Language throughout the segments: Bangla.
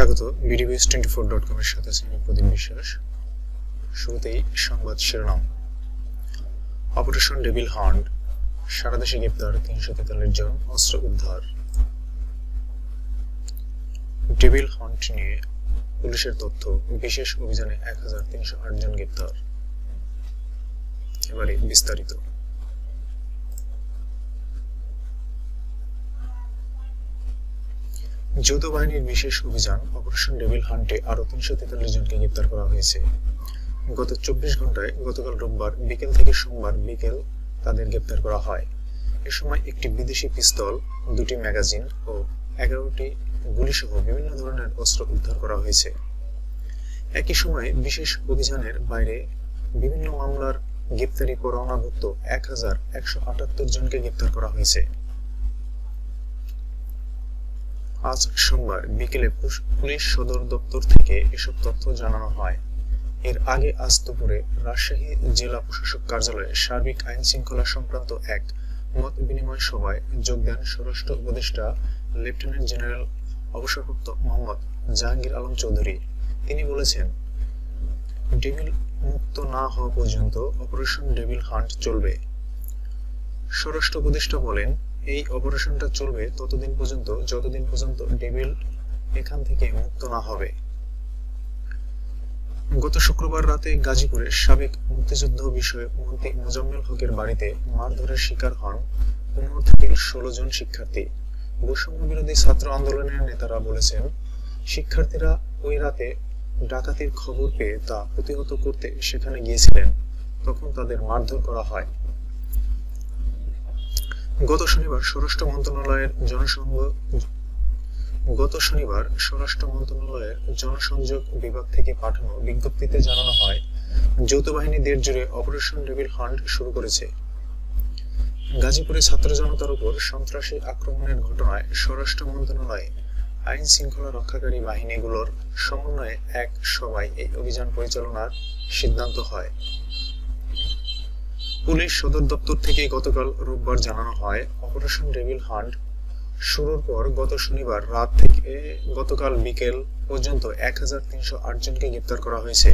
স্বাগত bdbs24.com এর সাথে আমি প্রদীপ বিশ্বাস। শুরুতেই সংবাদ শিরোনাম। অপারেশন ডেভিল হান্ট, সারা দেশে গ্রেপ্তার 343 জন, অস্ত্র উদ্ধার। ডেভিল হান্ট নিয়ে পুলিশের তথ্য, বিশেষ অভিযানে 1308 জন গ্রেপ্তার। এবারে বিস্তারিত। যৌথ বাহিনীর বিশেষ অভিযান অপারেশন ডেভিল হান্টে আরো 343 জনকে গ্রেপ্তার করা হয়েছে। গত 24 ঘন্টায় গতকাল রোববার বিকেল থেকে সোমবার বিকেল তাদের গ্রেপ্তার করা হয়। এ সময় একটি বিদেশি পিস্তল, 2টি ম্যাগাজিন ও 11টি গুলিসহ বিভিন্ন ধরনের অস্ত্র উদ্ধার করা হয়েছে। একই সময়ে বিশেষ অভিযানের বাইরে বিভিন্ন মামলার গ্রেপ্তারি পরোয়ানাভুক্ত 1178 জনকে গ্রেপ্তার করা হয়েছে। আজ সোমবার বিকেলে পুলিশ সদর দপ্তর থেকে এসব তথ্য জানানো হয়। এর আগে আজ দুপুরে রাজশাহী জেলা প্রশাসক কার্যালয়ে সার্বিক আইন শৃঙ্খলা সংক্রান্ত এক মত বিনিময় সভায় যোগ দেন স্বরাষ্ট্র উপদেষ্টা লেফটেন্যান্ট জেনারেল অবসরপ্রাপ্ত মোহাম্মদ জাহাঙ্গীর আলম চৌধুরী। তিনি বলেছেন, ডেভিল মুক্ত না হওয়া পর্যন্ত অপারেশন ডেভিল হান্ট চলবে। স্বরাষ্ট্র উপদেষ্টা বলেন, এই অপারেশনটা চলবে ততদিন পর্যন্ত যতদিন পর্যন্ত ডেভিল এখান থেকে মুক্ত না হবে। গত শুক্রবার রাতে গাজীপুরে সাবেক মুক্তিযুদ্ধ বিষয়ক মন্ত্রী মোজাম্মেল হকের বাড়িতে মারধরের শিকার হন 15 থেকে 16 জন শিক্ষার্থী। বৈষম্য বিরোধী ছাত্র আন্দোলনের নেতারা বলেছেন, শিক্ষার্থীরা ওই রাতে ডাকাতির খবর পেয়ে তা প্রতিহত করতে সেখানে গিয়েছিলেন, তখন তাদের মারধর করা হয়। গত শনিবার স্বরাষ্ট্র মন্ত্রণালয়ের জনসংযোগ বিভাগ থেকে পাঠানো বিজ্ঞপ্তিতে জানানো হয়, যৌথ বাহিনী দেশ জুড়ে অপারেশন ডেভিল হান্ট শুরু করেছে। গাজীপুরে ছাত্র জনতার উপর সন্ত্রাসী আক্রমণের ঘটনায় স্বরাষ্ট্র মন্ত্রণালয় আইন শৃঙ্খলা রক্ষাকারী বাহিনীগুলোর সমন্বয়ে এক সভায় এই অভিযান পরিচালনার সিদ্ধান্ত হয়। পুলিশ সদর দপ্তর থেকে গতকাল রোববার জানানো হয়, অপারেশন ডেভিল হান্ট শুরুর পর গত শনিবার রাত থেকে গতকাল বিকেল পর্যন্ত 1308 জনকে গ্রেপ্তার করা হয়েছে।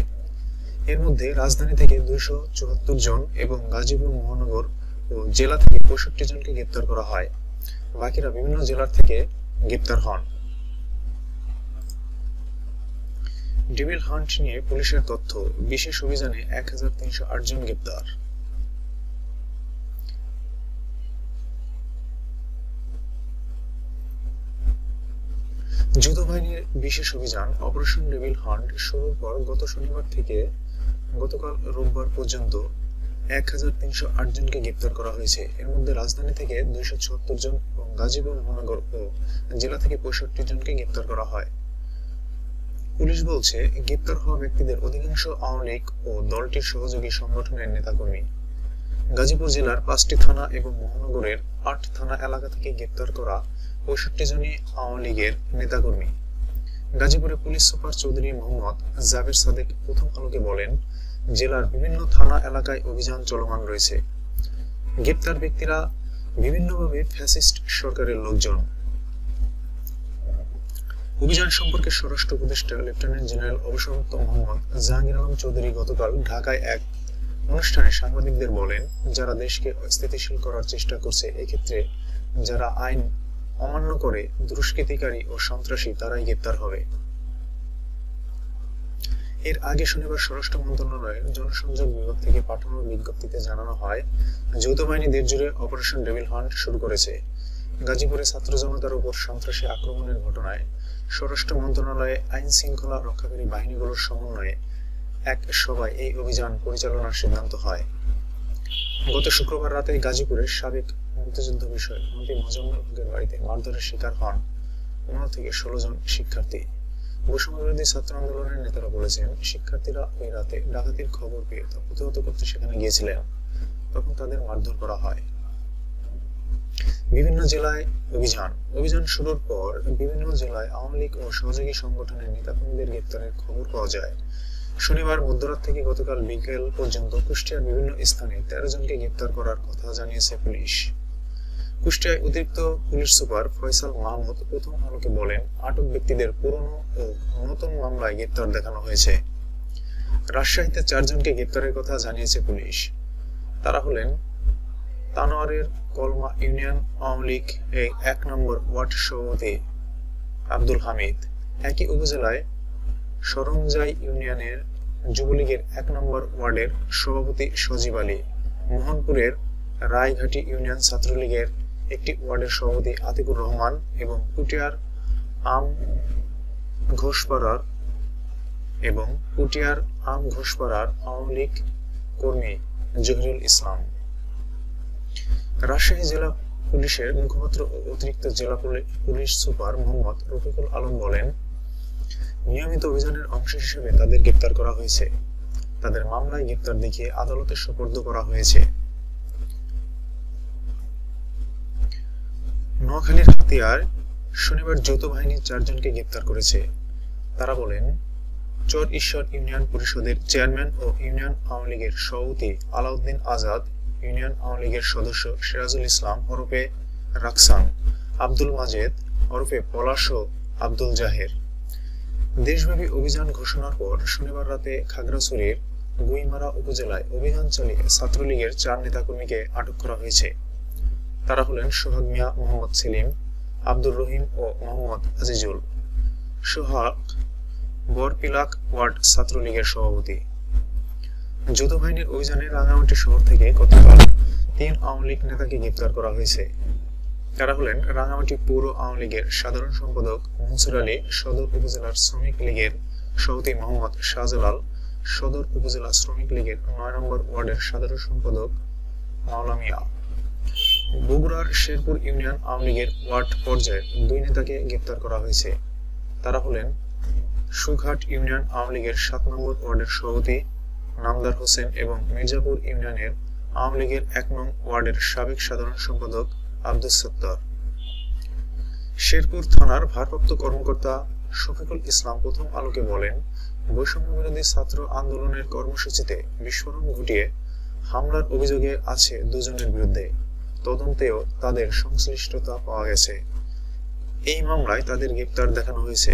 এর মধ্যে রাজধানী থেকে 274 জন এবং গাজীপুর মহানগর ও জেলা থেকে 65 জনকে গ্রেপ্তার করা হয়। বাকিরা বিভিন্ন জেলার থেকে গ্রেপ্তার হন। ডেভিল হান্ট নিয়ে পুলিশের তথ্য, বিশেষ অভিযানে 1308 জন গ্রেপ্তার। যৌথ বাহিনীর বিশেষ অভিযান অপারেশন ডেভিল হান্ট শুরুর পর গত শনিবার থেকে গতকাল রোববার পর্যন্ত 1308 জনকে গ্রেপ্তার করা হয়েছে। এর মধ্যে রাজধানী থেকে 274 জন এবং গাজীপুর মহানগর ও জেলা থেকে 65 জনকে গ্রেপ্তার করা হয়। পুলিশ বলছে, গ্রেপ্তার হওয়া ব্যক্তিদের অধিকাংশ আওয়ামী লীগ ও দলটির সহযোগী সংগঠনের নেতাকর্মী। গাজীপুর জেলার 5টি থানা এবং মহানগরের 8 থানা এলাকা থেকে গ্রেপ্তার করা 65 জনই আওয়ামী লীগের নেতাকর্মী। গাজীপুরে পুলিশ সুপার চৌধুরী মোহাম্মদ জাবের সাদেক প্রথম আলোকে বলেন, জেলার বিভিন্ন থানা এলাকায় অভিযান চলমান রয়েছে। গ্রেপ্তার ব্যক্তিরা বিভিন্নভাবে ফ্যাসিস্ট সরকারের লোকজন। অভিযান সম্পর্কে স্বরাষ্ট্র উপদেষ্টা লেফটেন্যান্ট জেনারেল অবসরপ্রাপ্ত মোহাম্মদ জাহাঙ্গীর আলম চৌধুরী গতকাল ঢাকায় এক অনুষ্ঠানে সাংবাদিকদের বলেন, যারা দেশকে অস্থিতিশীল করার চেষ্টা করছে, এক্ষেত্রে যারা আইন অমান্য করে দুষ্কৃতিকারী ও সন্ত্রাসী তারাই গ্রেপ্তার হবে। এর আগে শনিবার স্বরাষ্ট্র মন্ত্রণালয়ের জনসংযোগ বিভাগ থেকে পাঠানো বিজ্ঞপ্তিতে জানানো হয়, যৌথ বাহিনী দেশ জুড়ে অপারেশন ডেভিল হান্ট শুরু করেছে। গাজীপুরে ছাত্র জনতার উপর সন্ত্রাসী আক্রমণের ঘটনায় স্বরাষ্ট্র মন্ত্রণালয়ে আইন শৃঙ্খলা রক্ষাকারী বাহিনীগুলোর সমন্বয়ে এক সভায় এই অভিযান পরিচালনার সিদ্ধান্ত হয়। গত শুক্রবার রাতে গাজীপুরের সাবেক মুক্তিযুদ্ধ বিষয়ক মন্ত্রী মোজাম্মেল হকের বাড়িতে মারধরের শিকার হন 15 থেকে 16 জন শিক্ষার্থী। বৈষম্য বিরোধী ছাত্র আন্দোলনের নেতারা বলেছেন, শিক্ষার্থীরা ওই রাতে ডাকাতির খবর পেয়ে তা প্রতিহত করতে সেখানে গিয়েছিলেন, তখন তাদের মারধর করা হয়। বিভিন্ন জেলায় অভিযান শুরুর পর বিভিন্ন জেলায় আওয়ামী লীগ ও সহযোগী সংগঠনের নেতাকর্মীদের গ্রেপ্তারের খবর পাওয়া যায়। শনিবার মধ্যরাত থেকে গতকাল বিকেল পর্যন্ত কুষ্টিয়ার বিভিন্ন স্থানে 13 জনকে গ্রেপ্তার করার কথা জানিয়েছে পুলিশ। কুষ্টিয়ায় অতিরিক্ত পুলিশ সুপার ফয়সাল মাহমুদ প্রথম আলোকে বলেন, আটক ব্যক্তিদের পুরনো ও নতুন মামলায় গ্রেপ্তার দেখানো হয়েছে। রাজশাহীতে 4 জনকে গ্রেপ্তারের কথা জানিয়েছে পুলিশ। তারা হলেন তানোয়ারের কলমা ইউনিয়ন আওয়ামী লীগ 1 নম্বর ওয়ার্ড সভাপতি আব্দুল হামিদ, একই উপজেলায় সরঞ্জাই ইউনিয়নের যুবলীগের 1 নম্বর ওয়ার্ডের সভাপতি সজীব আলী, মোহনপুরের রায়ঘাটি ইউনিয়ন ছাত্রলীগের একটি ওয়ার্ডের সভাপতি আতিকুর রহমান এবং পুটিয়ার আম ঘোষপাড়ার আওয়ামী লীগ কর্মী জহিরুল ইসলাম। রাজশাহী জেলা পুলিশের মুখপাত্র ও অতিরিক্ত জেলা পুলিশ সুপার মোহাম্মদ রফিকুল আলম বলেন, নিয়মিত অভিযানের অংশ হিসেবে তাদের গ্রেপ্তার করা হয়েছে। তাদের মামলায় গ্রেপ্তার দেখিয়ে আদালতে সোপর্দ করা হয়েছে। নোয়াখালীর হাতিয়ায় শনিবার যৌথ বাহিনী 4 জনকে গ্রেপ্তার করেছে। তারা বলেন, চর ঈশ্বর ইউনিয়ন পরিষদের চেয়ারম্যান ও ইউনিয়ন আওয়ামী লীগের সভাপতি আলাউদ্দিন আজাদ, ইউনিয়ন আওয়ামী লীগের সদস্য সিরাজুল ইসলাম ওরফে রাকসান, আব্দুল মাজেদ ওরফে পলাশ ও আব্দুল জাহের। দেশব্যাপী অভিযান ঘোষণার পর শনিবার রাতে খাগড়াছড়ির গুইমারা উপজেলায় অভিযান চালিয়ে ছাত্রলীগের 4 নেতাকর্মীকে আটক করা হয়েছে। তারা হলেন সোহাগ মিয়া, মোহাম্মদ সেলিম, আব্দুর রহিম ও মোহাম্মদ আজিজুল। সোহাগ বরপিলাক ওয়ার্ড ছাত্রলীগের সভাপতি। যৌথ বাহিনীর অভিযানে রাঙামাটি শহর থেকে গতকাল 3 আওয়ামী লীগ নেতাকে গ্রেপ্তার করা হয়েছে। তারা হলেন রাঙামাটি পৌর আওয়ামী লীগের সাধারণ সম্পাদক মনসুর আলী, সদর উপজেলার শ্রমিক লীগের সভাপতি মোহাম্মদ শাহজালাল, সদর উপজেলা শ্রমিক লীগের 9 নম্বর ওয়ার্ডের সাধারণ সম্পাদক মাওলা মিয়া। বগুড়ার শেরপুর ইউনিয়ন আওয়ামী লীগের ওয়ার্ড পর্যায়ের 2 নেতাকে গ্রেপ্তার করা হয়েছে। তারা হলেন সুঘাট ইউনিয়ন আওয়ামী লীগের 7 নম্বর ওয়ার্ডের সভাপতি নামদার হোসেন এবং মির্জাপুর ইউনিয়নের আওয়ামী লীগের 1 নং ওয়ার্ডের সাবেক সাধারণ সম্পাদক আব্দুস সত্তার। শেরপুর থানার ভারপ্রাপ্ত কর্মকর্তা শফিকুল ইসলাম প্রথম আলোকে বলেন, বৈষম্য বিরোধী ছাত্র আন্দোলনের কর্মসূচিতে বিস্ফোরণ ঘটিয়ে হামলার অভিযোগে আছে 2 জনের বিরুদ্ধে। তদন্তেও তাদের সংশ্লিষ্টতা পাওয়া গেছে। এই মামলায় তাদের গ্রেপ্তার দেখানো হয়েছে।